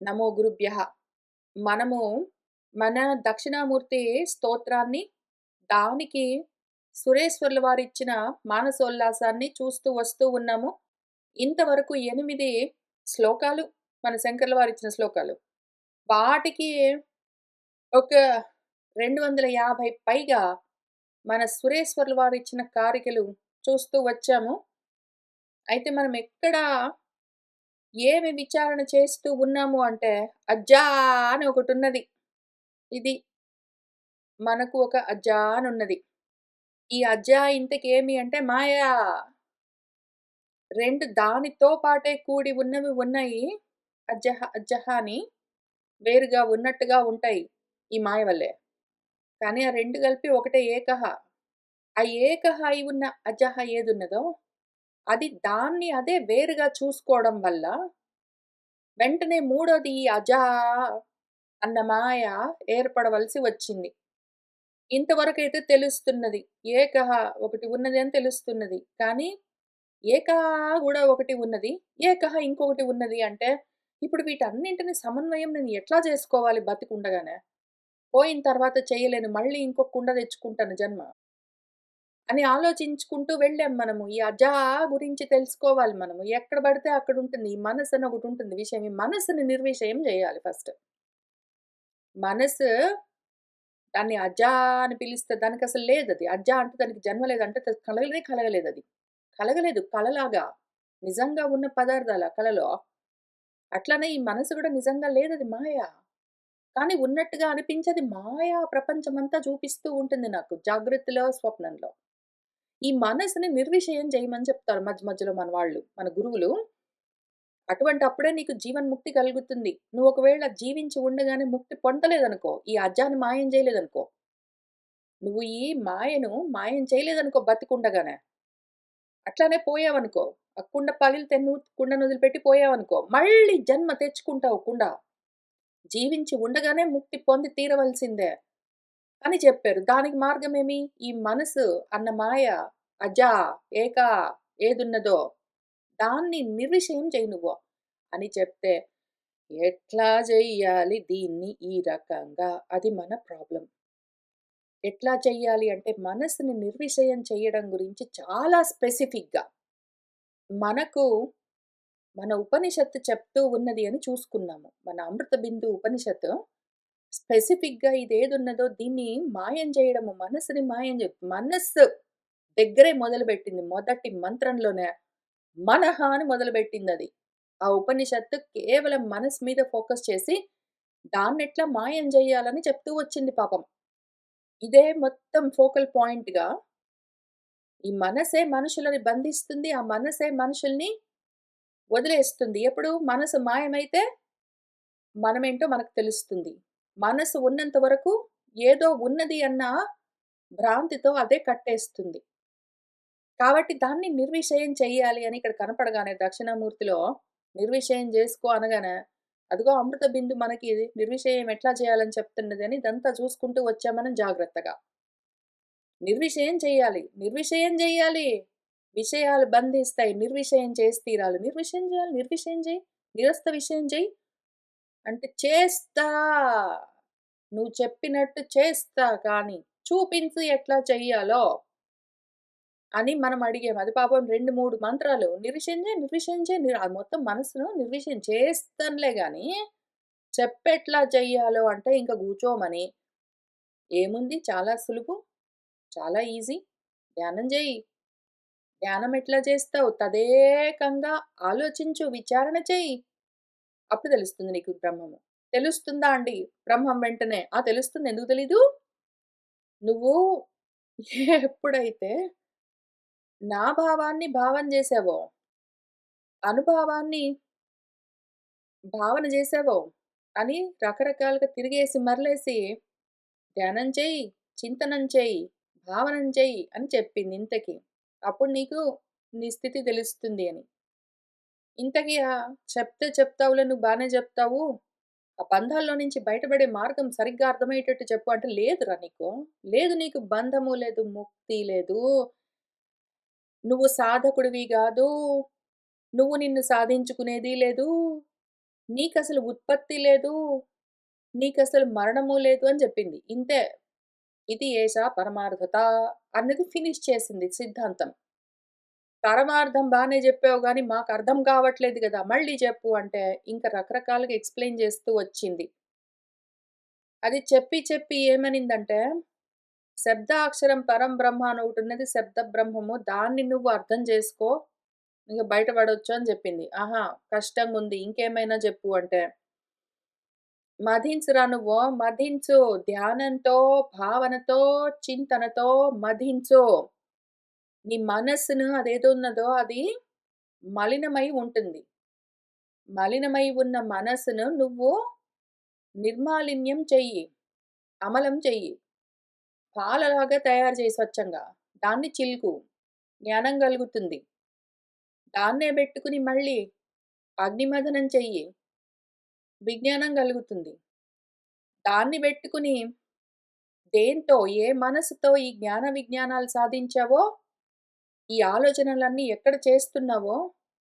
నమో గురుభ్యః. మనము మన దక్షిణామూర్తి స్తోత్రాన్ని, దానికి సురేశ్వర్ల వారిచ్చిన మానసోల్లాసాన్ని చూస్తూ వస్తూ ఉన్నాము. ఇంతవరకు 8 శ్లోకాలు మన శంకర్ల వారిచ్చిన శ్లోకాలు. వాటికి ఒక 250 పైగా మన సురేశ్వర్ల వారిచ్చిన కారికలు చూస్తూ వచ్చాము. అయితే మనం ఎక్కడ ఏమి విచారణ చేస్తూ ఉన్నాము అంటే, అజ్జా అని ఒకటున్నది. ఇది మనకు ఒక అజ్జా అనున్నది. ఈ అజ్జా ఇంతకేమి అంటే మాయా. 2 దానితో పాటే కూడి ఉన్నవి ఉన్నాయి. అజ్జహ, అజ్జహ అని వేరుగా ఉన్నట్టుగా ఉంటాయి ఈ మాయ వల్లే. కానీ ఆ 2 కలిపి ఒకటే ఏకహ. ఆ ఏకహ అయి ఉన్న అజహ ఏదున్నదో, అది దాన్ని అదే వేరుగా చూసుకోవడం వల్ల, వెంటనే మూడోది ఈ అజా అన్న మాయ ఏర్పడవలసి వచ్చింది. ఇంతవరకైతే తెలుస్తున్నది. ఏకహ ఒకటి ఉన్నది అని తెలుస్తున్నది. కానీ ఏకా గూడా ఒకటి ఉన్నది. ఏకహ ఇంకొకటి ఉన్నది అంటే, ఇప్పుడు వీటన్నింటిని సమన్వయం నేను ఎట్లా చేసుకోవాలి బతికుండగానే? పోయిన తర్వాత చేయలేను. మళ్ళీ ఇంకో కుండ తెచ్చుకుంటాను జన్మ. అని ఆలోచించుకుంటూ వెళ్ళాం మనము. ఈ అజా గురించి తెలుసుకోవాలి మనము. ఎక్కడ పడితే అక్కడుంటుంది. ఈ మనసని ఒకటుంటుంది విషయం. ఈ మనసుని నిర్విషయం జేయాలి ఫస్ట్. మనసు దాన్ని అజా అని పిలిస్తే దానికసలు లేదది. అజ్జా అంటే దానికి జన్మ లేదంటే కలగనే కలగలేదది. కలగలేదు కలలాగా. నిజంగా ఉన్న పదార్థాల కలలో. అట్లనే ఈ మనసు గూడా నిజంగా లేదది మాయ. కానీ ఉన్నట్టుగా అనిపించేది మాయా ప్రపంచమంతా చూపిస్తూ ఉంటుంది నాకు. జాగ్రత్తలో, స్వప్నంలో. ఈ మనసుని నిర్విషయం చేయమని చెప్తారు మధ్య మధ్యలో మన వాళ్ళు, మన గురువులు. అటువంటప్పుడే నీకు జీవన్ముక్తి కలుగుతుంది. నువ్వు ఒకవేళ జీవించి ఉండగానే ముక్తి పొందలేదనుకో, ఈ అజ్జాని మాయం చేయలేదనుకో, నువ్వు ఈ మాయను మాయం చేయలేదనుకో బతికుండగానే, అట్లానే పోయావనుకో, ఆ కుండ పగిలితే నువ్వు కుండను వదిలిపెట్టి పోయావనుకో, మళ్ళీ జన్మ తెచ్చుకుంటావు కుండ. జీవించి ఉండగానే ముక్తి పొంది తీరవలసిందే అని చెప్పారు. దానికి మార్గమేమి? ఈ మనసు అన్న మాయ, అజా, ఏకా ఏదున్నదో దాన్ని నిర్విషయం చెయ్యి నువ్వు అని చెప్తే, ఎట్లా చెయ్యాలి దీన్ని ఈ రకంగా? అది మన ప్రాబ్లమ్. ఎట్లా చెయ్యాలి అంటే, మనసుని నిర్విషయం చెయ్యడం గురించి చాలా స్పెసిఫిక్‌గా మనకు మన ఉపనిషత్తు చెప్తూ ఉన్నది అని చూసుకున్నాము. మన అమృత బిందు ఉపనిషత్తు స్పెసిఫిక్‌గా ఇదేదున్నదో దీన్ని మాయం చేయడము, మనసుని మాయం మనస్సు దగ్గరే మొదలుపెట్టింది. మొదటి మంత్రంలోనే మనహ అని మొదలుపెట్టిందది. ఆ ఉపనిషత్తు కేవలం మనసు మీద ఫోకస్ చేసి, దాన్నెట్లా మాయం జేయాలని చెప్తూ వచ్చింది పాపం. ఇదే మొత్తం ఫోకల్ పాయింట్‌గా ఈ మనసే మనుషులని బంధిస్తుంది. ఆ మనసే మనుషుల్ని వదిలేస్తుంది. ఎప్పుడు మనసు మాయమైతే మనమేంటో మనకు తెలుస్తుంది. మనసు ఉన్నంత వరకు ఏదో ఉన్నది అన్న భ్రాంతితో అదే కట్టేస్తుంది. కాబట్టి దాన్ని నిర్విషయం చెయ్యాలి అని ఇక్కడ కనపడగానే దక్షిణామూర్తిలో నిర్విషయం జేసుకో అనగానే, అదిగో అమృత బిందు మనకి నిర్విషయం ఎట్లా చేయాలని చెప్తున్నదని ఇదంతా చూసుకుంటూ వచ్చాం మనం జాగ్రత్తగా. నిర్విషయం చెయ్యాలి. నిర్విషయం జెయ్యాలి. విషయాలు బంధిస్తాయి. నిర్విషయం చేసి తీరాలి. నిర్విషయం జేయాలి. నిర్విషయం జెయి. నిరస్త విషయం జెయి. అంటే చేస్తా. నువ్వు చెప్పినట్టు చేస్తా కానీ చూపించు ఎట్లా చెయ్యాలో అని మనం అడిగాం. అది పాపం 2, 3 మంత్రాలు. నిర్విషయం జెయి, నిర్విషయం జెయి అది మొత్తం మనసును నిర్విషయం చేస్తానులే గానీ, చెప్పెట్లా చెయ్యాలో అంటే ఇంక గూచోమని. ఏముంది చాలా సులువు. చాలా ఈజీ. ధ్యానం జెయి. ధ్యానం ఎట్లా చేస్తావు? తదేకంగా ఆలోచించు, విచారణ చెయ్యి. అప్పుడు తెలుస్తుంది నీకు బ్రహ్మము. తెలుస్తుందా అండి బ్రహ్మం వెంటనే? ఆ! తెలుస్తుంది. ఎందుకు తెలీదు? నువ్వు ఎప్పుడైతే నా భావాన్ని భావన జేశావో, అనుభవాన్ని భావన జేశావో అని రకరకాలుగా తిరిగేసి మరలేసి ధ్యానం చెయ్యి, చింతనం చెయ్యి, భావనం చెయ్యి అని చెప్పింది ఇంతకి. అప్పుడు నీకు నీ స్థితి తెలుస్తుంది అని. ఇంతకీ చెప్తే చెప్తావులే నువ్వు బానే జెప్తావు. ఆ బంధాల్లో నుంచి బయటపడే మార్గం సరిగ్గా అర్థమయ్యేటట్టు చెప్పు అంటే లేదురా నీకు. లేదు నీకు బంధము లేదు, ముక్తి లేదు. నువ్వు సాధకుడివి గాదు. నువ్వు నిన్ను సాధించుకునేది లేదు. నీకసలు ఉత్పత్తి లేదు, నీకసలు మరణము లేదు అని చెప్పింది. ఇంతే. ఇది ఏషా పరమార్థత అన్నది ఫినిష్ చేసింది సిద్ధాంతం. పరమార్థం బానే జెప్పావు గానీ మాకర్థం కావట్లేదు గదా! మళ్ళీ చెప్పు అంటే, ఇంక రకరకాలుగా ఎక్స్‌ప్లెయిన్ చేస్తూ వచ్చింది. అది చెప్పి చెప్పి ఏమనిందంటే, శబ్దాక్షరం పరం బ్రహ్మ అని ఒకటున్నది శబ్ద బ్రహ్మము. దాన్ని నువ్వు అర్థం జేసుకో. ఇంక బయట పడొచ్చు అని జెప్పింది. ఆహా! కష్టంగుంది. ఇంకేమైనా జెప్పు అంటే, మధించురా నువ్వు మధించు. ధ్యానంతో, భావనతో, చింతనతో మధించు. నీ మనస్సును అదేదో ఉన్నదో అది మలినమై ఉంటుంది. మలినమై ఉన్న మనస్సును నువ్వు నిర్మాలిన్యం చెయ్యి. అమలం చెయ్యి. పాలలాగా తయారు చెయ్యి స్వచ్ఛంగా. దాన్ని చిలుకు. జ్ఞానం గలుగుతుంది. దాన్నే బెట్టుకుని మళ్ళీ అగ్నిమథనం చెయ్యి. విజ్ఞానం గలుగుతుంది. దాన్ని బెట్టుకుని దేంతో, ఏ మనసుతో ఈ జ్ఞాన విజ్ఞానాలు సాధించావో, ఈ ఆలోచనలన్నీ ఎక్కడ చేస్తున్నావో,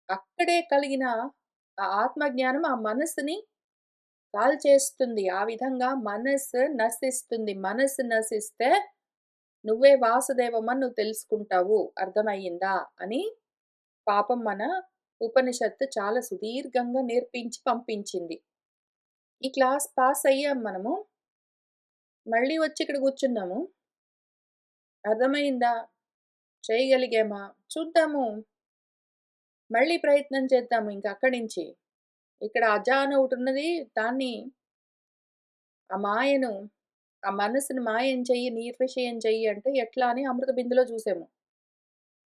అక్కడే కలిగిన ఆ ఆత్మజ్ఞానం ఆ మనస్సుని కాల్చేస్తుంది. ఆ విధంగా మనస్సు నశిస్తుంది. మనస్సు నశిస్తే నువ్వే వాసుదేవమని నువ్వు తెలుసుకుంటావు. అర్థమయ్యిందా? అని పాపం మన ఉపనిషత్తు చాలా సుదీర్ఘంగా నేర్పించి పంపించింది. ఈ క్లాస్ పాస్ అయ్యాం మనము. మళ్ళీ వచ్చి ఇక్కడ కూర్చున్నాము. అర్థమయిందా? చేయగలిగామా? చూద్దాము. మళ్ళీ ప్రయత్నం చేద్దాము ఇంక అక్కడి నుంచి. ఇక్కడ అజ అని ఒకటున్నది. దాన్ని ఆ మాయను, ఆ మనసుని మాయం చెయ్యి, నిర్విషయం చెయ్యి అంటే ఎట్లా అని అమృత బిందులో చూసాము.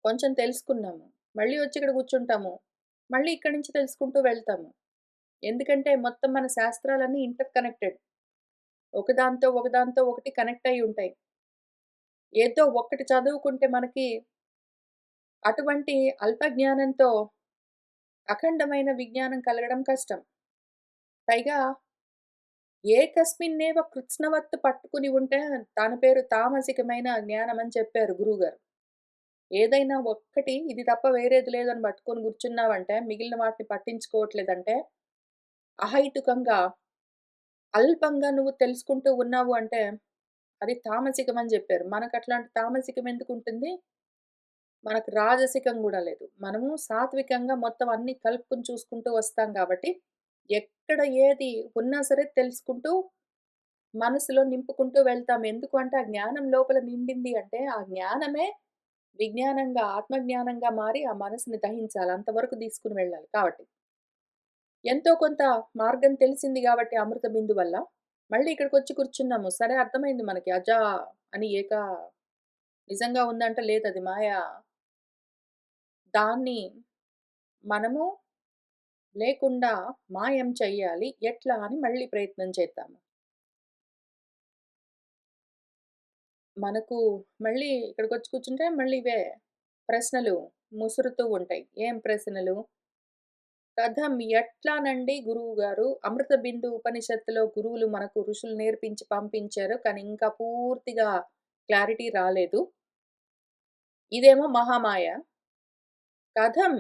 కొంచెం తెలుసుకున్నాము. మళ్ళీ వచ్చి ఇక్కడ కూర్చుంటాము. మళ్ళీ ఇక్కడి నుంచి తెలుసుకుంటూ వెళ్తాము. ఎందుకంటే మొత్తం మన శాస్త్రాలన్నీ ఇంటర్ కనెక్టెడ్. ఒకదాంతో ఒకదాంతో ఒకటి కనెక్ట్ అయ్యి ఉంటాయి. ఏదో ఒక్కటి చదువుకుంటే మనకి అటువంటి అల్ప జ్ఞానంతో అఖండమైన విజ్ఞానం కలగడం కష్టం. పైగా ఏకస్మిన్నేవ కృత్స్నవత్తు పట్టుకుని ఉంటే దాని పేరు తామసికమైన జ్ఞానం అని చెప్పారు గురువుగారు. ఏదైనా ఒక్కటి ఇది తప్ప వేరేది లేదని పట్టుకొని కూర్చున్నావంటే మిగిలిన వాటిని పట్టించుకోవట్లేదంటే అహైతుకంగా, అల్పంగా నువ్వు తెలుసుకుంటూ ఉన్నావు అంటే అది తామసికం అని చెప్పారు. మనకట్లాంటి తామసికం ఎందుకుంటుంది? మనకు రాజసికం గూడా లేదు. మనము సాత్వికంగా మొత్తం అన్నీ కలుపుకొని చూసుకుంటూ వస్తాం కాబట్టి, ఎక్కడ ఏది ఉన్నా సరే తెలుసుకుంటూ, మనసులో నింపుకుంటూ వెళ్తాం. ఎందుకు అంటే, ఆ జ్ఞానం లోపల నిండింది అంటే, ఆ జ్ఞానమే విజ్ఞానంగా, ఆత్మజ్ఞానంగా మారి ఆ మనసుని దహించాలి. అంతవరకు తీసుకొని వెళ్ళాలి. కాబట్టి, ఎంతో కొంత మార్గం తెలిసింది గాబట్టి అమృత బిందు వల్ల, మళ్ళీ ఇక్కడికొచ్చి కూర్చున్నాము. సరే అర్థమైంది మనకి అజ అని నిజంగా ఉందంటే లేదది మాయ. దాన్ని మనము లేకుండా మాయం చెయ్యాలి. ఎట్లా అని మళ్ళీ ప్రయత్నం చేద్దాము. మనకు మళ్ళీ ఇక్కడికొచ్చి కూర్చుంటే మళ్ళీ ఇవే ప్రశ్నలు ముసురుతూ ఉంటాయి. ఏం ప్రశ్నలు? కథం ఎట్లానండి గురువుగారు అమృత బిందు ఉపనిషత్తులో గురువులు మనకు ఋషులు నేర్పించి పంపించారు. కానీ ఇంకా పూర్తిగా క్లారిటీ రాలేదు. ఇదేమో మహామాయ. కథం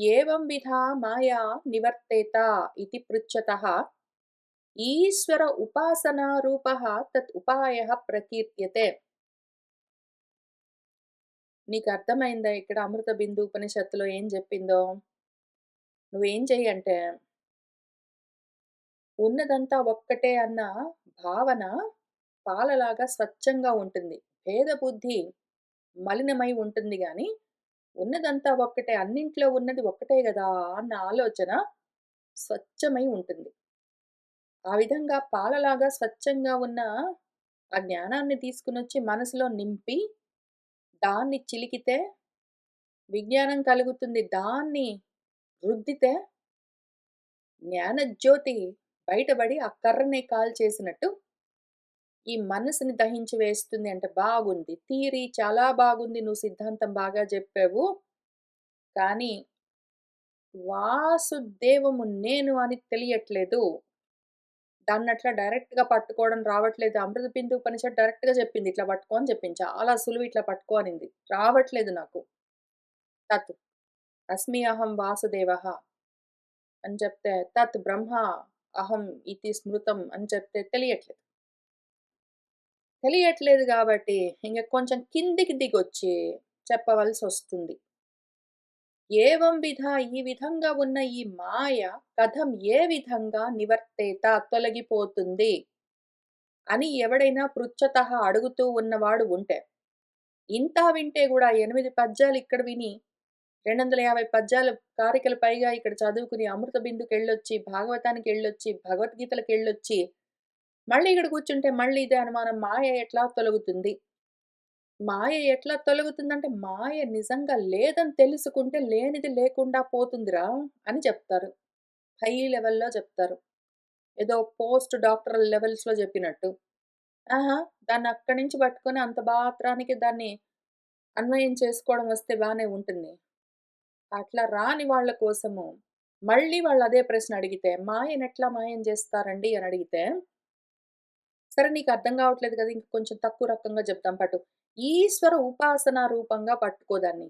ఏవం విధా మాయా నివర్తేత ఇతి పృచ్చతః ఈశ్వర ఉపాసనారూపః తత్ ఉపాయః ప్రకీర్త్యతే. నీకర్థమైందా ఇక్కడ అమృత బిందు ఉపనిషత్తులో ఏం జెప్పిందో? నువ్వేం చెయ్యంటే, ఉన్నదంతా ఒక్కటే అన్న భావన పాలలాగా స్వచ్ఛంగా ఉంటుంది. భేద బుద్ధి మలినమై ఉంటుంది గానీ, ఉన్నదంతా ఒక్కటే, అన్నింట్లో ఉన్నది ఒక్కటే గదా! అన్న ఆలోచన స్వచ్ఛమై ఉంటుంది. ఆ విధంగా పాలలాగా స్వచ్ఛంగా ఉన్న ఆ జ్ఞానాన్ని తీసుకొనొచ్చి మనసులో నింపి, దాన్ని చిలికితే విజ్ఞానం కలుగుతుంది. దాన్ని రుద్దితే జ్ఞానజ్యోతి బయటబడి ఆ కర్రనే కాల్చేసినట్టు ఈ మనసుని దహించి వేస్తుంది అంటే బాగుంది. థియరీ చాలా బాగుంది. నువ్వు సిద్ధాంతం బాగా జెప్పావు. కానీ వాసుదేవము నేను అని తెలియట్లేదు. దాన్నట్లా డైరెక్ట్‌గా పట్టుకోవడం రావట్లేదు. అమృత బిందు ఉపనిషత్తు డైరెక్ట్‌గా చెప్పింది. ఇట్లా పట్టుకో అని చెప్పింది. చాలా సులువు ఇట్లా పట్టుకో అనింది. రావట్లేదు నాకు. తత్ అస్మి అహం వాసుదేవః అని చెప్తే తత్ బ్రహ్మ అహం ఇతి స్మృతం అని చెప్తే తెలియట్లేదు. తెలియట్లేదు గాబట్టి ఇంక కొంచెం కిందికి దిగొచ్చి చెప్పవలసొస్తుంది. ఏవం విధ ఈ విధంగా ఉన్న ఈ మాయ కథం ఏ విధంగా నివర్తేత తొలగిపోతుంది అని ఎవడైనా పృచ్ఛతః అడుగుతూ ఉన్నవాడు ఉంటే, ఇంతా వింటే గూడా 8 పద్యాలు ఇక్కడ విని 250 పద్యాలు కారికలు పైగా ఇక్కడ చదువుకుని అమృత బిందుకెళ్ళొచ్చి, భాగవతానికెళ్ళొచ్చి, భగవద్గీతలకెళ్ళొచ్చి, మళ్ళీ ఇక్కడ కూర్చుంటే మళ్ళీ ఇదే అనుమానం మాయ ఎట్లా తొలగుతుంది? మాయ ఎట్లా తొలగుతుందంటే, మాయ నిజంగా లేదని తెలుసుకుంటే లేనిది లేకుండా పోతుందిరా అని చెప్తారు. హై లెవెల్‌లో చెప్తారు. ఏదో పోస్ట్ డాక్టరల్ లెవెల్స్‌లో చెప్పినట్టు. ఆహా! దాన్ని అక్కడి నుంచి పట్టుకొని అంత మాత్రానికి దాన్ని అన్వయం చేసుకోవడం వస్తే బానే ఉంటుంది. అట్లా రాని వాళ్ళ కోసము మళ్ళీ వాళ్ళు అదే ప్రశ్న అడిగితే, మాయనెట్లా మాయం చేస్తారండి అని అడిగితే, సరే నీకు అర్థం కావట్లేదు కదా! ఇంక కొంచెం తక్కువ రకంగా చెప్తాం పట్టు. ఈశ్వర ఉపాసన రూపంగా పట్టుకో దాన్ని.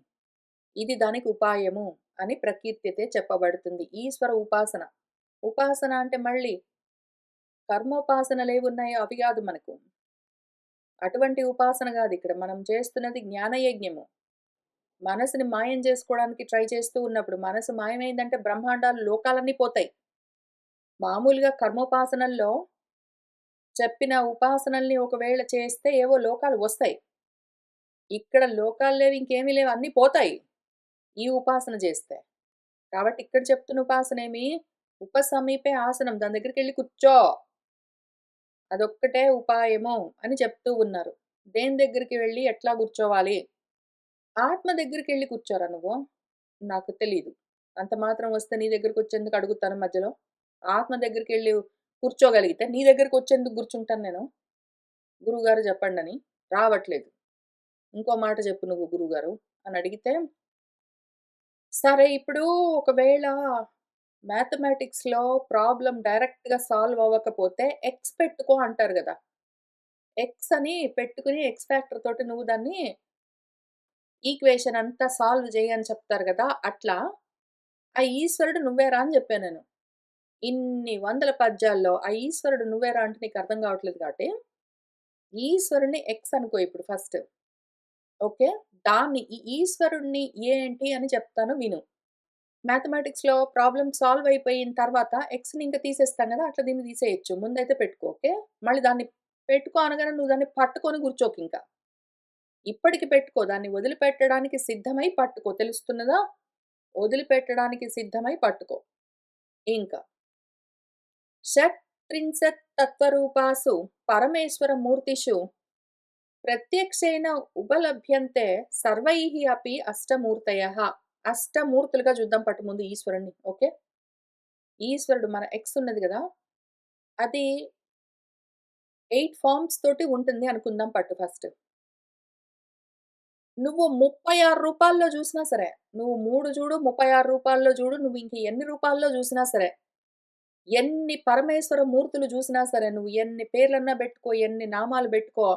ఇది దానికి ఉపాయము అని ప్రకీర్తితే చెప్పబడుతుంది. ఈశ్వర ఉపాసన. ఉపాసన అంటే మళ్ళీ కర్మోపాసనలేవున్నాయో అవి గాదు మనకు. అటువంటి ఉపాసన గాదిక్కడ. మనం చేస్తున్నది జ్ఞానయజ్ఞము. మనసుని మాయం జేసుకోవడానికి ట్రై చేస్తూ ఉన్నప్పుడు, మనసు మాయమైందంటే బ్రహ్మాండాలు, లోకాలన్నీ పోతాయి. మామూలుగా కర్మోపాసనల్లో చెప్పిన ఉపాసనల్ని ఒకవేళ చేస్తే ఏవో లోకాలు వస్తాయి. ఇక్కడ లోకాలు లేవు, ఇంకేమీ లేవు అన్నీ పోతాయి. ఈ ఉపాసన జేస్తే. కాబట్టి ఇక్కడ చెప్తున్న ఉపాసనేమి ఉపసమీపే ఆసనం. దాని దగ్గరికెళ్లి కూర్చో. అదొక్కటే ఉపాయము అని చెప్తూ ఉన్నారు. దేని దగ్గరికి వెళ్లి ఎట్లా కూర్చోవాలి? ఆత్మ దగ్గరికెళ్లి కూర్చోరా నువ్వు? నాకు తెలీదు. అంత మాత్రం వస్తే నీ దగ్గరకొచ్చేందుకు అడుగుతాను మధ్యలో. ఆత్మ దగ్గరికెళ్లి కూర్చోగలిగితే నీ దగ్గరకొచ్చేందుకు కూర్చుంటాను నేను. గురువుగారు చెప్పండని. రావట్లేదు. ఇంకో మాట చెప్పు నువ్వు గురువుగారు అని అడిగితే, సరే ఇప్పుడు ఒకవేళ మ్యాథమెటిక్స్‌లో ప్రాబ్లమ్ డైరెక్ట్‌గా సాల్వ్ అవ్వకపోతే ఎక్స్ పెట్టుకో అంటారు గదా! ఎక్స్ అని పెట్టుకొని ఎక్స్ ఫ్యాక్టర్ తోటి నువ్వు దాన్ని ఈక్వేషన్ అంతా సాల్వ్ చెయ్యి అని చెప్తారు గదా! అట్లా ఆ ఈశ్వరుడు నువ్వేరా అని జెప్పా నేను. ఇన్ని వందల పద్యాల్లో ఆ ఈశ్వరుడు నువ్వేరా అంటే నీకు అర్థం కావట్లేదు కాబట్టి, ఈశ్వరుడిని ఎక్స్ అనుకో ఇప్పుడు ఫస్ట్. ఓకే. దాన్ని ఈ ఈశ్వరుడిని ఏంటి అని చెప్తాను విను. మ్యాథమెటిక్స్‌లో ప్రాబ్లమ్ సాల్వ్ అయిపోయిన తర్వాత ఎక్స్‌ని ఇంక తీసేస్తాం గదా! అట్లా దీన్ని తీసేయొచ్చు. ముందైతే పెట్టుకో. ఓకే. మళ్ళీ దాన్ని పెట్టుకో అనగానే నువ్వు దాన్ని పట్టుకొని కూర్చోకింక. ఇప్పటికి పెట్టుకో. దాన్ని వదిలిపెట్టడానికి సిద్ధమై పట్టుకో. తెలుస్తున్నదా? వదిలిపెట్టడానికి సిద్ధమై పట్టుకో. ఇంక షట్త్రింశత్ తత్వరూపాసు పరమేశ్వర మూర్తిషు ప్రత్యక్షేన ఉపలభ్యంతే సర్వైః అపి అష్టమూర్తయః. అష్టమూర్తులుగా చూద్దాం పట్టు ముందు ఈశ్వరుడిని. ఓకే. ఈశ్వరుడు మన ఎక్స్ ఉన్నది గదా! అది 8 ఫార్మ్స్ తోటి ఉంటుంది అనుకుందాం పట్టు ఫస్ట్. నువ్వు 36 రూపాల్లో జూసినా సరే, నువ్వు 3 జూడు, 36 రూపాల్లో జూడు, నువ్వు ఇంక ఎన్ని రూపాల్లో జూసినా సరే, ఎన్ని పరమేశ్వర మూర్తులు జూసినా సరే, నువ్వు ఎన్ని పేర్లన్నా బెట్టుకో, ఎన్ని నామాలు బెట్టుకో,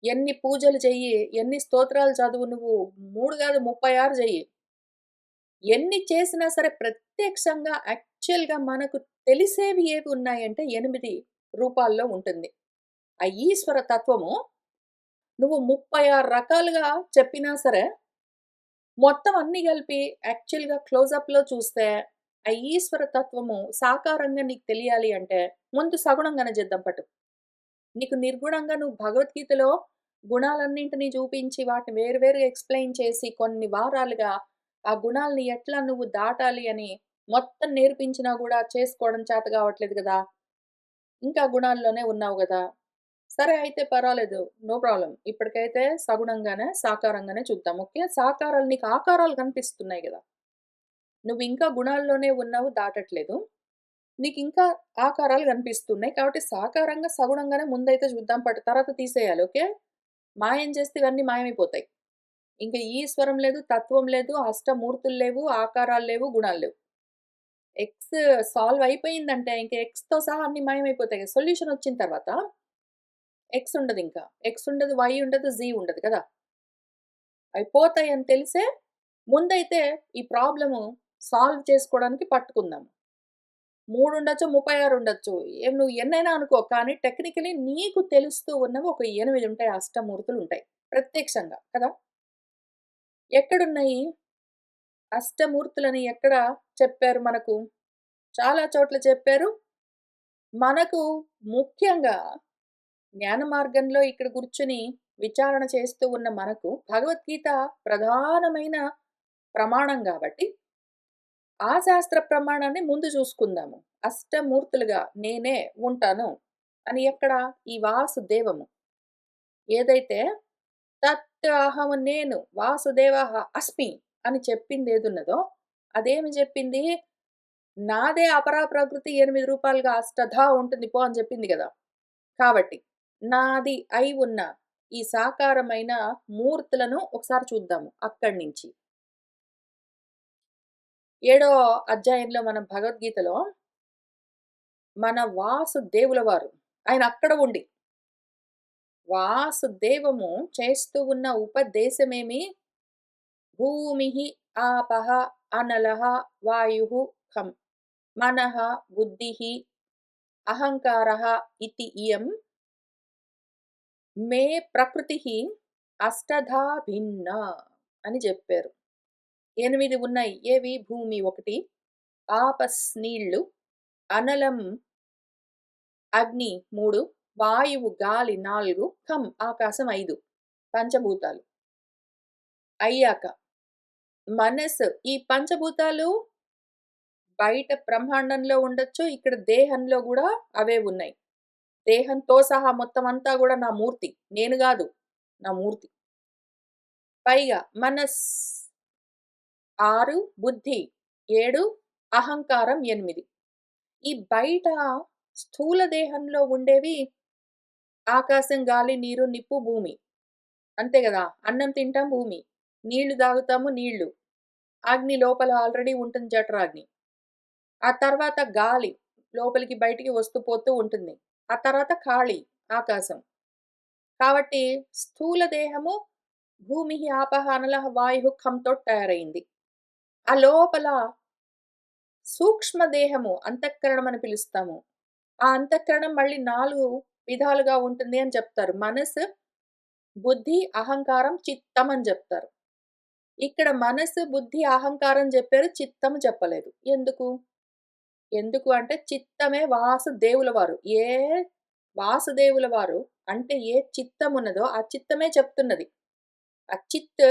ఎన్ని పూజలు చెయ్యి, ఎన్ని స్తోత్రాలు చదువు నువ్వు 3 గాదు 36 జెయ్యి. ఎన్ని చేసినా సరే ప్రత్యక్షంగా యాక్చువల్‌గా మనకు తెలిసేవి ఏవి ఉన్నాయంటే 8 రూపాల్లో ఉంటుంది. ఆ ఈశ్వర తత్వము నువ్వు 36 రకాలుగా చెప్పినా సరే, మొత్తం అన్నీ కలిపి యాక్చువల్‌గా క్లోజప్‌లో చూస్తే, ఆ ఈశ్వర తత్వము సాకారంగా నీకు తెలియాలి అంటే, ముందు సగుణంగానే చేద్దాం పట్టు. నీకు నిర్గుణంగా నువ్వు భగవద్గీతలో గుణాలన్నింటిని చూపించి, వాటిని వేరు వేరుగా ఎక్స్‌ప్లెయిన్ చేసి, కొన్ని వారాలుగా ఆ గుణాల్ని ఎట్లా నువ్వు దాటాలి అని మొత్తం నేర్పించినా గూడా చేసుకోవడం చేత కావట్లేదు గదా! ఇంకా గుణాల్లోనే ఉన్నావు గదా! సరే అయితే పర్వాలేదు. No problem. ఇప్పటికైతే సగుణంగానే, సాకారంగానే చూద్దాం. ఓకే. సాకారాలు నీకు ఆకారాలు కనిపిస్తున్నాయి గదా! నువ్వింకా గుణాల్లోనే ఉన్నావు దాటట్లేదు. నీకింకా ఆకారాలు కనిపిస్తున్నాయి. కాబట్టి సాకారంగా, సగుణంగానే ముందైతే చూద్దాం పట్టు. తర్వాత తీసేయాలి. ఓకే. మాయం చేస్తే ఇవన్నీ మాయమైపోతాయి. ఇంక ఈశ్వరం లేదు, తత్వం లేదు, అష్టమూర్తులు లేవు, ఆకారాలు లేవు, గుణాలు లేవు. ఎక్స్ సాల్వ్ అయిపోయిందంటే ఇంక ఎక్స్‌తో సహా అన్నీ మాయమైపోతాయి. సొల్యూషన్ వచ్చిన తర్వాత ఎక్స్ ఉండదింకా. ఎక్స్ ఉండదు, వై ఉండదు, జీ ఉండదు కదా! అవి పోతాయని తెలిసే ముందైతే ఈ ప్రాబ్లము సాల్వ్ చేసుకోవడానికి పట్టుకుందాము. 3 ఉండొచ్చు, 36 ఉండొచ్చు. నువ్వు ఎన్నైనా అనుకో. కానీ టెక్నికల్లీ నీకు తెలుస్తూ ఉన్నవి ఒక 8 ఉంటాయి. అష్టమూర్తులుంటాయి. ప్రత్యక్షంగా కదా! ఎక్కడున్నాయి? అష్టమూర్తులని ఎక్కడ చెప్పారు మనకు? చాలా చోట్ల చెప్పారు. మనకు ముఖ్యంగా జ్ఞాన మార్గంలో ఇక్కడ కూర్చొని విచారణ చేస్తూ ఉన్న మనకు భగవద్గీత ప్రధానమైన ప్రమాణం గాబట్టి, ఆ శాస్త్ర ప్రమాణాన్ని ముందు చూసుకుందాము. అష్టమూర్తులుగా నేనే ఉంటాను అని ఎక్కడ? ఈ వాసుదేవము. ఏదైతే తత్ అహం నేను వాసుదేవః అస్మి అని చెప్పిందేదున్నదో, అదేమి చెప్పింది? నాదే అపరా ప్రకృతి 8 రూపాలుగా అష్టధా ఉంటుంది పో అని చెప్పింది గదా! కాబట్టి నాది అయి ఉన్న ఈ సాకారమైన మూర్తులను ఒకసారి చూద్దాము అక్కడి నుంచి. 7వ అధ్యాయంలో మనం భగవద్గీతలో మన వాసుదేవుల వారు ఆయన అక్కడ ఉండి వాసుదేవము చేస్తూ ఉన్న ఉపదేశమేమి? భూమిః ఆపః అనలః వాయుః ఖం మనః బుద్ధిః అహంకారः ఇతి ఇయం మే ప్రకృతిః అష్టధా భిన్న అని జెప్పారు. 8 ఉన్నాయి. ఏవి? భూమి 1, ఆపస్ నీళ్ళు, అనలం అగ్ని 3, వాయువు గాలి 4, ఖం ఆకాశం 5 పంచభూతాలు. అయ్యాక మనస్సు ఈ పంచభూతాలు బయట బ్రహ్మాండంలో ఉండొచ్చు. ఇక్కడ దేహంలో గూడా అవే ఉన్నాయి. దేహంతో సహా మొత్తం అంతా గూడా నా మూర్తి. నేను గాదు. నా మూర్తి. పైగా 6, బుద్ధి 7, అహంకారం 8. ఈ బయట స్థూల దేహంలో ఉండేవి ఆకాశం, గాలి, నీరు, నిప్పు, భూమి. అంతే గదా! అన్నం తింటాం భూమి. నీళ్లు తాగుతాము నీళ్లు. అగ్ని లోపల ఆల్రెడీ ఉంటుంది జఠరాగ్ని. ఆ తర్వాత గాలి లోపలికి బయటికి వస్తూ పోతూ ఉంటుంది. ఆ తర్వాత ఖాళీ ఆకాశం. కాబట్టి స్థూల దేహము భూమిః ఆపః అనలః వాయుః ఖంతో తయారైంది. ఆ లోపల సూక్ష్మ దేహము అంతఃకరణం అని పిలుస్తాము. ఆ అంతఃకరణం మళ్ళీ 4 విధాలుగా ఉంటుంది అని చెప్తారు. మనసు, బుద్ధి, అహంకారం, చిత్తం అని జెప్తారు. ఇక్కడ మనసు, బుద్ధి, అహంకారం జెప్పారు. చిత్తం చెప్పలేదు. ఎందుకు? ఎందుకు అంటే చిత్తమే వాసుదేవుల వారు. వాసుదేవుల వారు అంటే ఏ చిత్తం ఉన్నదో ఆ చిత్తమే చెప్తున్నది. ఆ చిత్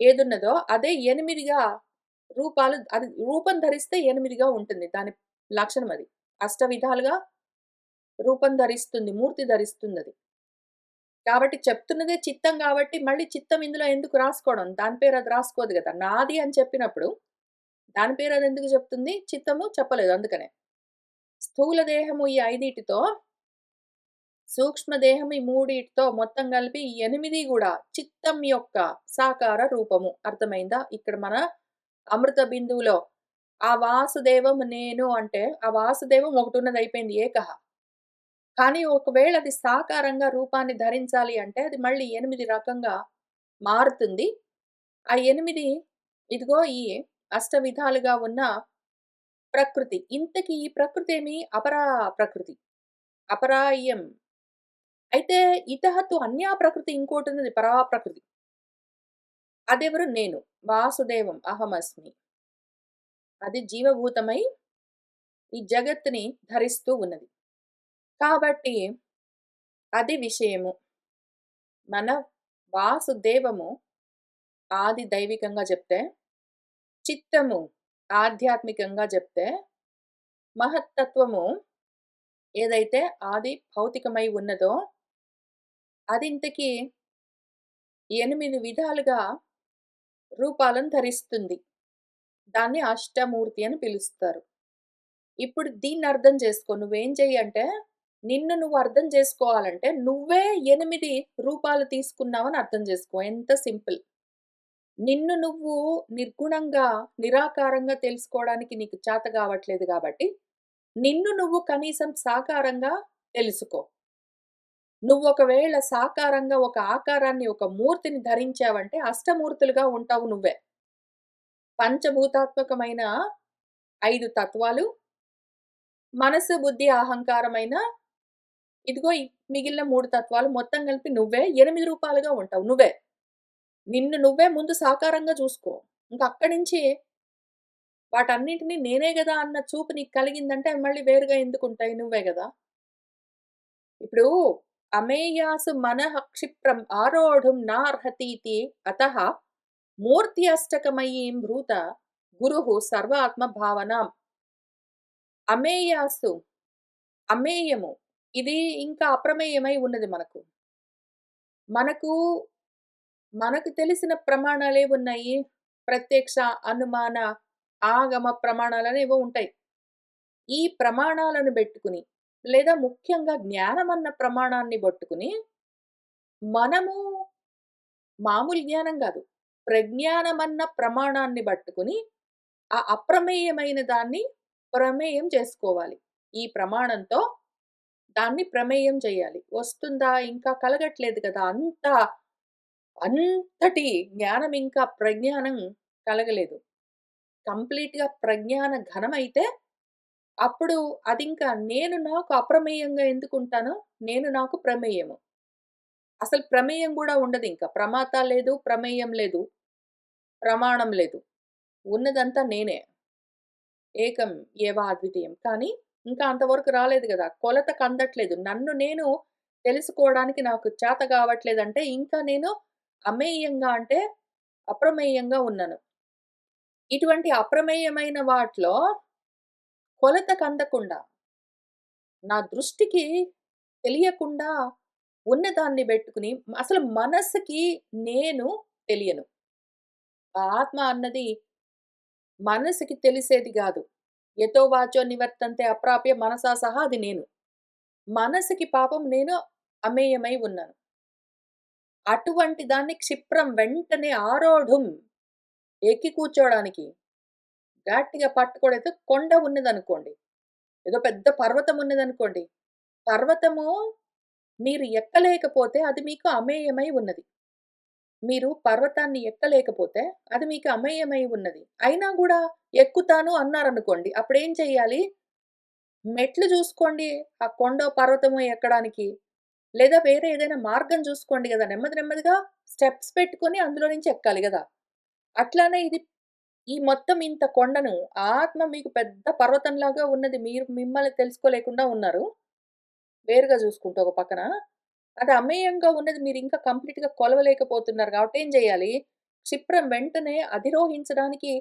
ఏదున్నదో అదే 8గా రూపాలు అది రూపం ధరిస్తే 8గా ఉంటుంది. దాని లక్షణం అది. అష్టవిధాలుగా రూపం ధరిస్తుంది. మూర్తి ధరిస్తుందది. కాబట్టి చెప్తున్నదే చిత్తం గాబట్టి మళ్ళీ చిత్తం ఇందులో ఎందుకు రాసుకోవడం? దాని పేరు అది రాసుకోదు గదా! నాది అని చెప్పినప్పుడు దాని పేరు అదెందుకు చెప్తుంది? చిత్తము చెప్పలేదు అందుకనే. స్థూల దేహము ఈ 5టితో, సూక్ష్మదేహం ఈ 3టితో మొత్తం కలిపి 8 గూడా చిత్తం యొక్క సాకార రూపము. అర్థమైందా? ఇక్కడ మన అమృత బిందువులో ఆ వాసుదేవం నేను అంటే, ఆ వాసుదేవం ఒకటున్నది అయిపోయింది ఏకహ. కానీ ఒకవేళ అది సాకారంగా రూపాన్ని ధరించాలి అంటే అది మళ్ళీ 8 రకంగా మారుతుంది. ఆ 8 ఇదిగో ఈ అష్టవిధాలుగా ఉన్న ప్రకృతి. ఇంతకీ ఈ ప్రకృతేమి? అపరా ప్రకృతి. అపరాయ్యం. అయితే ఇతహ తు అన్యా ప్రకృతి ఇంకోటున్నది పరాప్రకృతి. అదెవరు? నేను. వాసుదేవం అహమస్మి. అది జీవభూతమై ఈ జగత్తుని ధరిస్తూ ఉన్నది. కాబట్టి అది విషయము. మన వాసుదేవము ఆది దైవికంగా చెప్తే, చిత్తము ఆధ్యాత్మికంగా చెప్తే, మహత్తత్వము ఏదైతే ఆది భౌతికమై ఉన్నదో అదింతకీ 8 విధాలుగా రూపాలను ధరిస్తుంది. దాన్ని అష్టమూర్తి అని పిలుస్తారు. ఇప్పుడు దీన్నర్థం చేసుకో. నువ్వేం చెయ్యంటే, నిన్ను నువ్వు అర్థం చేసుకోవాలంటే, నువ్వే 8 రూపాలు తీసుకున్నావని అర్థం చేసుకో. ఎంత సింపుల్. నిన్ను నువ్వు నిర్గుణంగా, నిరాకారంగా తెలుసుకోవడానికి నీకు చేత గావట్లేదు గాబట్టి, నిన్ను నువ్వు కనీసం సాకారంగా తెలుసుకో. నువ్వొకవేళ సాకారంగా ఒక ఆకారాన్ని, ఒక మూర్తిని ధరించావంటే అష్టమూర్తులుగా ఉంటావు నువ్వే. పంచభూతాత్మకమైన 5 తత్వాలు, మనసు, బుద్ధి, అహంకారమైన ఇదిగో మిగిలిన 3 తత్వాలు మొత్తం కలిపి నువ్వే 8 రూపాలుగా ఉంటావు. నువ్వే. నిన్ను నువ్వే ముందు సాకారంగా చూసుకో. ఇంక అక్కడి నుంచి వాటన్నిటిని నేనే గదా అన్న చూపు నీకు కలిగిందంటే అవి మళ్ళీ వేరుగా ఎందుకుంటాయి? నువ్వే గదా! ఇప్పుడు అమేయాసు మనః క్షిప్రం ఆరోఢుం నార్హతీతి అతః మూర్తి అష్టకమయీం బ్రూత గురుః సర్వాత్మ భావనాం. అమేయాసు అమేయము. ఇది ఇంకా అప్రమేయమై ఉన్నది మనకు. మనకు, మనకు తెలిసిన ప్రమాణాలేవున్నాయి? ప్రత్యక్ష, అనుమాన, ఆగమ ప్రమాణాలనేవో ఉంటాయి. ఈ ప్రమాణాలను బెట్టుకుని, లేదా ముఖ్యంగా జ్ఞానమన్న ప్రమాణాన్ని బట్టుకుని, మనము మామూలు జ్ఞానం గాదు. ప్రజ్ఞానమన్న ప్రమాణాన్ని బట్టుకుని, ఆ అప్రమేయమైన దాన్ని ప్రమేయం చేసుకోవాలి. ఈ ప్రమాణంతో దాన్ని ప్రమేయం చేయాలి. వస్తుందా? ఇంకా కలగట్లేదు కదా! అంతటి జ్ఞానం ఇంకా ప్రజ్ఞానం కలగలేదు. కంప్లీట్‌గా ప్రజ్ఞాన ఘనమైతే అప్పుడు అదింకా నేను నాకు అప్రమేయంగా ఎందుకుంటానో, నేను నాకు ప్రమేయము. అసలు ప్రమేయం గూడా ఉండదింక. ప్రమాత లేదు, ప్రమేయం లేదు, ప్రమాణం లేదు. ఉన్నదంతా నేనే. ఏకం ఏవ అద్వితీయం. కానీ ఇంకా అంతవరకు రాలేదు గదా! కొలతకందట్లేదు. నన్ను నేను తెలుసుకోవడానికి నాకు చేత గావట్లేదంటే ఇంకా నేను అమేయంగా అంటే అప్రమేయంగా ఉన్నాను. ఇటువంటి అప్రమేయమైన వాటిలో కొలతకందకుండా, నా దృష్టికి తెలియకుండా ఉన్నదాన్ని బెట్టుకుని అసలు మనసుకి నేను తెలియను. ఆ ఆత్మ అన్నది మనసుకి తెలిసేది గాదు. యతో వాచో నివర్తంతే అప్రాప్య మనసా సహా అది నేను. మనసుకి పాపం నేను అమేయమై ఉన్నాను. అటువంటి దాన్ని క్షిప్రం వెంటనే ఆరోఢుం ఎక్కి కూర్చోడానికి గట్టిగా పట్టుకోడైతే కొండ ఉన్నదనుకోండి. ఏదో పెద్ద పర్వతం ఉన్నదనుకోండి. పర్వతము మీరు ఎక్కలేకపోతే అది మీకు అమేయమై ఉన్నది. మీరు పర్వతాన్ని ఎక్కలేకపోతే అది మీకు అమేయమై ఉన్నది. అయినా గూడా ఎక్కుతాను అన్నారనుకోండి. అప్పుడేం చెయ్యాలి? మెట్లు జూసుకోండి. ఆ కొండో, పర్వతమో ఎక్కడానికి. లేదా వేరే ఏదైనా మార్గం జూసుకోండి గదా! నెమ్మది నెమ్మదిగా స్టెప్స్ పెట్టుకొని అందులో నుంచి ఎక్కాలి గదా! అట్లానే ఇది ఈ మొత్తం ఇంత కొండను ఆత్మ మీకు పెద్ద పర్వతంలాగా ఉన్నది. మీరు మిమ్మల్ని తెలుసుకోలేకుండా ఉన్నారు. వేరుగా జూసుకుంటే ఒక పక్కన. అది అమేయంగా ఉన్నది మీరింకా కంప్లీట్‌గా కొలవలేకపోతున్నారు కాబట్టి ఏం జేయాలి? క్షిప్రం వెంటనే అధిరోహించడానికి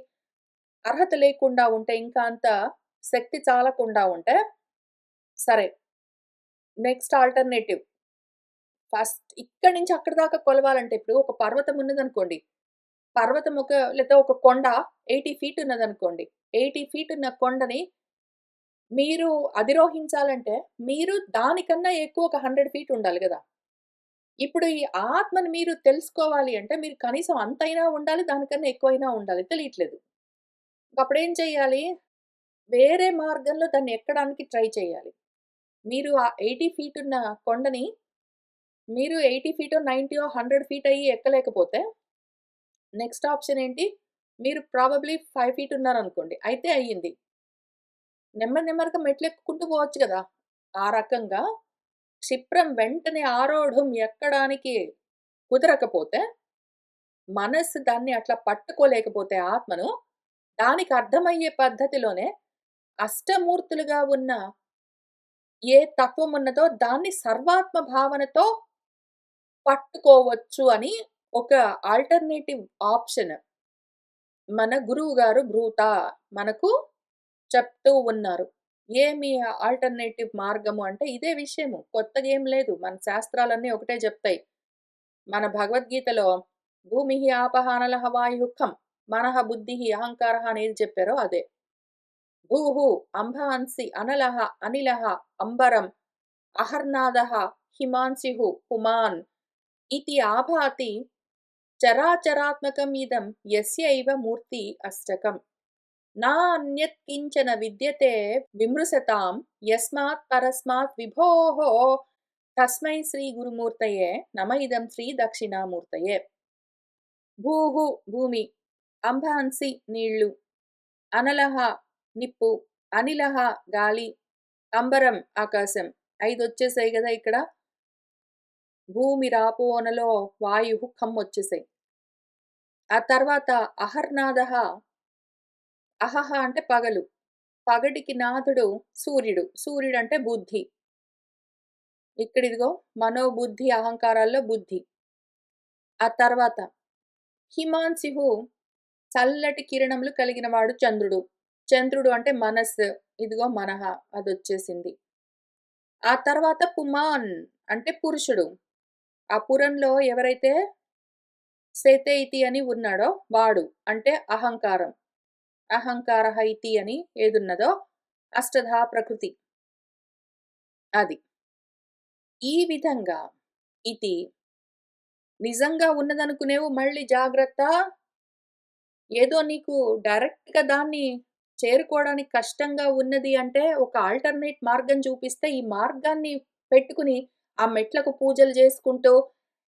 అర్హత లేకుండా ఉంటే, ఇంకా అంత శక్తి చాలకుండా ఉంటే, సరే నెక్స్ట్ ఆల్టర్‌నేటివ్. ఫస్ట్ ఇక్కడి నుంచి అక్కడి దాకా కొలవాలంటే ఇప్పుడు ఒక పర్వతం ఉన్నదనుకోండి. పర్వతం లేదా ఒక కొండ 80 ఫీట్ ఉన్నదనుకోండి. 80 ఫీట్ ఉన్న కొండని మీరు అధిరోహించాలంటే, మీరు దానికన్నా ఎక్కువ ఒక 100 ఫీట్ ఉండాలి గదా! ఇప్పుడు ఈ ఆత్మని మీరు తెలుసుకోవాలి అంటే, మీరు కనీసం అంతైనా ఉండాలి, దానికన్నా ఎక్కువైనా ఉండాలి. తెలియట్లేదు. అప్పుడేం చేయాలి? వేరే మార్గంలో దాన్ని ఎక్కడానికి ట్రై చేయాలి. మీరు ఆ 80 ఫీట్ ఉన్న కొండని మీరు 80 ఫీటో, 90 100 ఫీట్ అయ్యి ఎక్కలేకపోతే, నెక్స్ట్ ఆప్షన్ ఏంటి? మీరు ప్రాబబ్లీ 5 ఫీట్ ఉన్నారనుకోండి. అయితే అయ్యింది. నెమ్మది నెమ్మదిగా మెట్లెక్కుకుంటూ పోవచ్చు గదా! ఆ రకంగా క్షిప్రం వెంటనే ఆరోఢం ఎక్కడానికి కుదరకపోతే, మనస్సు దాన్ని అట్లా పట్టుకోలేకపోతే ఆత్మను, దానికి అర్థమయ్యే పద్ధతిలోనే అష్టమూర్తులుగా ఉన్న ఏ తత్వం ఉన్నదో దాన్ని సర్వాత్మ భావనతో పట్టుకోవచ్చు అని ఒక ఆల్టర్‌నేటివ్ ఆప్షన్ మన గురువుగారు మనకు చెప్తూ ఉన్నారు. ఏమి ఆల్టర్‌నేటివ్ మార్గము అంటే ఇదే విషయము. కొత్తగేం లేదు. మన శాస్త్రాలన్నీ ఒకటే జెప్తాయి. మన భగవద్గీతలో భూమిః ఆపః అనలః వాయుః ఖం మనః బుద్ధిః అహంకారः అని ఏది చెప్పారో అదే. భూః అంబాంసి అనలః అనిలః అంబరం అహర్నాదః హిమాంశుః పుమాన్ ఇతి ఆభాతి చరాచరాత్మకం ఇదం యస్యైవ మూర్తి అష్టకం. నాన్యత్ కించన విద్యతే విమృశతాం యస్మాత్ పరస్మాత్ విభోః తస్మై శ్రీ గురుమూర్తయే నమ ఇదం శ్రీ దక్షిణామూర్తయే. భూః భూమి, అంబాన్సి నీళ్లు, అనలహ నిప్పు, అనిలహ గాలి, అంబరం ఆకాశం. 5 వచ్చేసాయి కదా ఇక్కడ. భూమి రాపోనలో వాయువు వచ్చేసాయి. ఆ తర్వాత అహర్నాదః, అహహ అంటే పగలు. పగటికి నాథుడు సూర్యుడు. సూర్యుడు అంటే బుద్ధి. ఇక్కడిదిగో మనోబుద్ధి అహంకారాల్లో బుద్ధి. ఆ తర్వాత హిమాంశుః చల్లటి కిరణములు కలిగిన వాడు చంద్రుడు. చంద్రుడు అంటే మనస్సు. ఇదిగో మనః అదొచ్చేసింది. ఆ తర్వాత పుమాన్ అంటే పురుషుడు. ఆ పురంలో ఎవరైతే సేతైతి అని ఉన్నాడో వాడు అంటే అహంకారం. అహంకారః ఇతి అని ఏదున్నదో అష్టధా ప్రకృతి. అది. ఈ విధంగా ఇది నిజంగా ఉన్నదనుకునేవు మళ్ళీ జాగ్రత్త. ఏదో నీకు డైరెక్ట్‌గా దాన్ని చేరుకోవడానికి కష్టంగా ఉన్నది అంటే ఒక ఆల్టర్‌నేట్ మార్గం చూపిస్తే ఈ మార్గాన్ని పెట్టుకుని ఆ మెట్లకు పూజలు చేసుకుంటూ,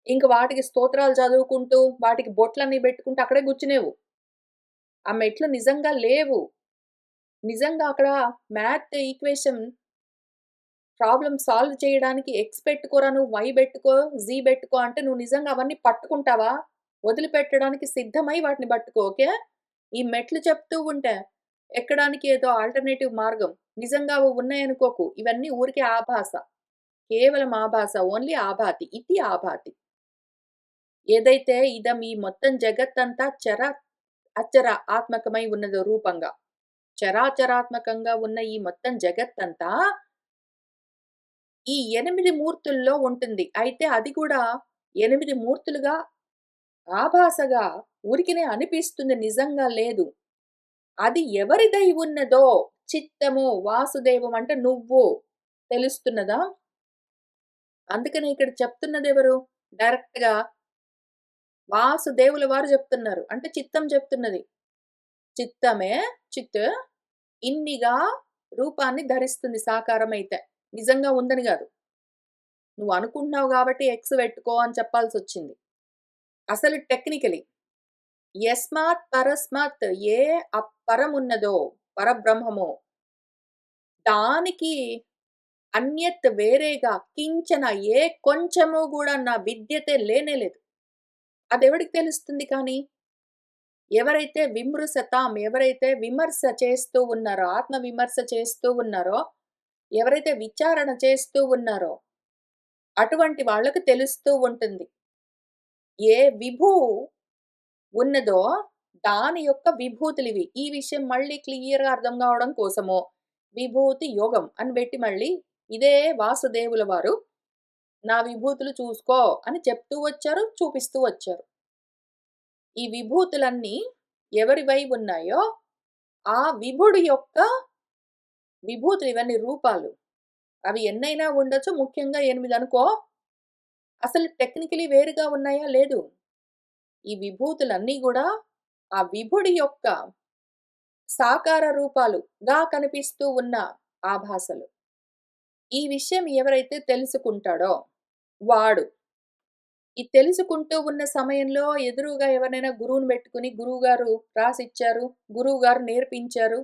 ఇంక వాటికి స్తోత్రాలు చదువుకుంటూ, వాటికి బొట్లన్నీ పెట్టుకుంటూ అక్కడే కూర్చునేవు. ఆ మెట్లు నిజంగా లేవు. నిజంగా అక్కడ మ్యాథ్ ఈక్వేషన్ ప్రాబ్లమ్ సాల్వ్ చేయడానికి ఎక్స్ పెట్టుకోరా నువ్వు, వై పెట్టుకో, జీ పెట్టుకో అంటే నువ్వు నిజంగా అవన్నీ పట్టుకుంటావా? వదిలిపెట్టడానికి సిద్ధమై వాటిని పట్టుకో. ఓకే. ఈ మెట్లు చెప్తూ ఉంటే ఎక్కడానికి ఏదో ఆల్టర్‌నేటివ్ మార్గం. నిజంగా అవి ఉన్నాయనుకోకు. ఇవన్నీ ఊరికే ఆభాస. కేవలం ఆభాస. ఓన్లీ ఆభాతి. ఇతి ఆభాతి. ఏదైతే ఇదం ఈ మొత్తం జగత్తంతా అచర ఆత్మకమై ఉన్నదో రూపంగా. చరాచరాత్మకంగా ఉన్న ఈ మొత్తం జగత్తంతా ఈ 8 మూర్తుల్లో ఉంటుంది. అయితే అది కూడా 8 మూర్తులుగా ఆభాసగా ఊరికినే అనిపిస్తుంది. నిజంగా లేదు. అది ఎవరిదై ఉన్నదో చిత్తము, వాసుదేవం అంటే నువ్వు. తెలుస్తున్నదా? అందుకనే ఇక్కడ చెప్తున్నదెవరు? డైరెక్ట్‌గా వాసుదేవుల వారు చెప్తున్నారు. అంటే చిత్తం చెప్తున్నది. చిత్తమే చిత్ ఇన్నిగా రూపాన్ని ధరిస్తుంది సాకారమైతే. నిజంగా ఉందని గాదు. నువ్వు అనుకుంటున్నావు గాబట్టి ఎక్స్ పెట్టుకో అని చెప్పాల్సొచ్చింది. అసలు టెక్నికలీ యస్మాత్ పరస్మాత్ ఏ అపరమున్నదో పరబ్రహ్మమో దానికి అన్యత్ వేరేగా కించన ఏ కొంచెము గూడా నా విద్యతే లేనే లేదు. అదెవడికి తెలుస్తుంది కానీ? ఎవరైతే విమృశతాం ఎవరైతే విమర్శ చేస్తూ ఉన్నారో, ఆత్మ విమర్శ చేస్తూ ఉన్నారో, ఎవరైతే విచారణ చేస్తూ ఉన్నారో, అటువంటి వాళ్ళకి తెలుస్తూ ఉంటుంది. ఏ విభువు ఉన్నదో దాని యొక్క విభూతులివి. ఈ విషయం మళ్ళీ క్లియర్‌గా అర్థం కావడం కోసము విభూతి యోగం అని బెట్టి మళ్ళీ ఇదే వాసుదేవుల వారు నా విభూతులు చూసుకో అని చెప్తూ వచ్చారు, చూపిస్తూ వచ్చారు. ఈ విభూతులన్నీ ఎవరివై ఉన్నాయో ఆ విభుడి యొక్క విభూతులు ఇవన్నీ రూపాలు. అవి ఎన్నైనా ఉండొచ్చు. ముఖ్యంగా 8 అనుకో. అసలు టెక్నికలీ వేరుగా ఉన్నాయా? లేదు. ఈ విభూతులన్నీ గూడా ఆ విభుడి యొక్క సాకార రూపాలుగా కనిపిస్తూ ఉన్న ఆభాసలు. ఈ విషయం ఎవరైతే తెలుసుకుంటాడో వాడు ఈ తెలుసుకుంటూ ఉన్న సమయంలో ఎదురుగా ఎవరినైనా గురువుని పెట్టుకొని గురువుగారు రాసిచ్చారు, గురువుగారు నేర్పించారు,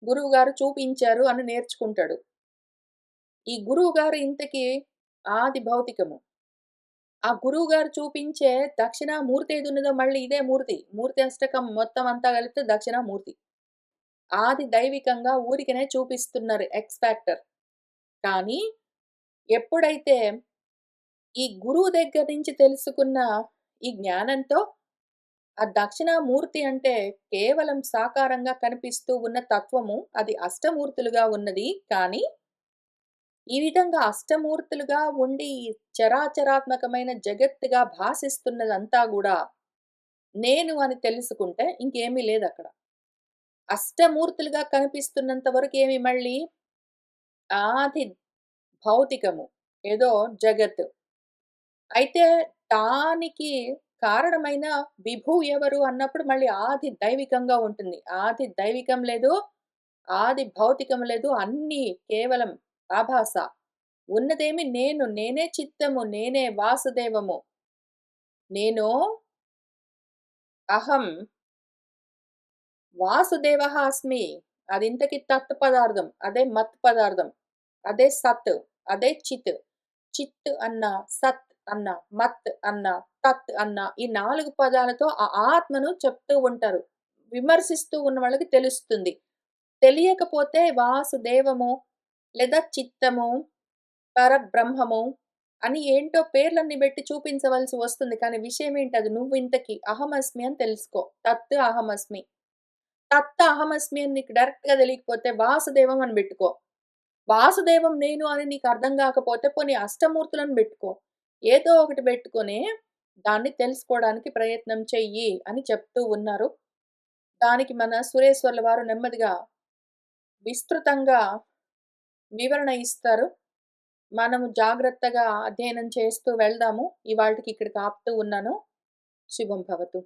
గురువుగారు చూపించారు అని నేర్చుకుంటాడు. ఈ గురువుగారు ఇంతకీ ఆది భౌతికము. ఆ గురువుగారు చూపించే దక్షిణామూర్తి ఏదున్నదో మళ్ళీ ఇదే మూర్తి. మూర్తి అష్టకం మొత్తం అంతా కలిపితే దక్షిణామూర్తి. ఆది దైవికంగా ఊరికనే చూపిస్తున్నారు ఎక్స్ ఫ్యాక్టర్. కానీ ఎప్పుడైతే ఈ గురువు దగ్గర నుంచి తెలుసుకున్న ఈ జ్ఞానంతో ఆ దక్షిణామూర్తి అంటే కేవలం సాకారంగా కనిపిస్తూ ఉన్న తత్వము అది అష్టమూర్తులుగా ఉన్నది. కానీ ఈ విధంగా అష్టమూర్తులుగా ఉండి చరాచరాత్మకమైన జగత్తుగా భాసిస్తున్నదంతా గూడా నేను అని తెలుసుకుంటే ఇంకేమీ లేదక్కడ. అష్టమూర్తులుగా కనిపిస్తున్నంత వరకేమి మళ్ళీ ఆది భౌతికము. ఏదో జగత్తు. అయితే దానికి కారణమైన విభువు ఎవరు అన్నప్పుడు మళ్ళీ ఆది దైవికంగా ఉంటుంది. ఆది దైవికం లేదు, ఆది భౌతికం లేదు. అన్నీ కేవలం ఆభాస. ఉన్నదేమి నేను. నేనే చిత్తము. నేనే వాసుదేవము. నేను అహం వాసుదేవః అస్మి. అది ఇంతకి తత్ పదార్థం. అదే మత్ పదార్థం. అదే సత్. అదే చిత్. చిత్ అన్న, సత్ అన్న, మత్ అన్న, తత్ అన్న ఈ 4 పదాలతో ఆ ఆత్మను చెప్తూ ఉంటారు. విమర్శిస్తూ ఉన్న వాళ్ళకి తెలుస్తుంది. తెలియకపోతే వాసుదేవము లేదా చిత్తము, పరబ్రహ్మము అని ఏంటో పేర్లన్నీ బెట్టి చూపించవలసి వస్తుంది. కానీ విషయం ఏంటది నువ్వు ఇంతకి అహమస్మి అని తెలుసుకో. తత్ అహమస్మి. తత్ అహమస్మి అని నీకు డైరెక్ట్‌గా తెలియకపోతే వాసుదేవం అని బెట్టుకో. వాసుదేవం నేను అని నీకు అర్థం గాకపోతే పోనీ అష్టమూర్తులను బెట్టుకో. ఏదో ఒకటి బెట్టుకొని దాన్ని తెలుసుకోవడానికి ప్రయత్నం చెయ్యి అని చెప్తూ ఉన్నారు. దానికి మన సురేశ్వర్ల వారు నెమ్మదిగా విస్తృతంగా వివరణ ఇస్తారు. మనము జాగ్రత్తగా అధ్యయనం చేస్తూ వెళ్దాము. ఇవాల్టికి ఇక్కడికి ఆపుతూ ఉన్నాను. శుభం భవతు.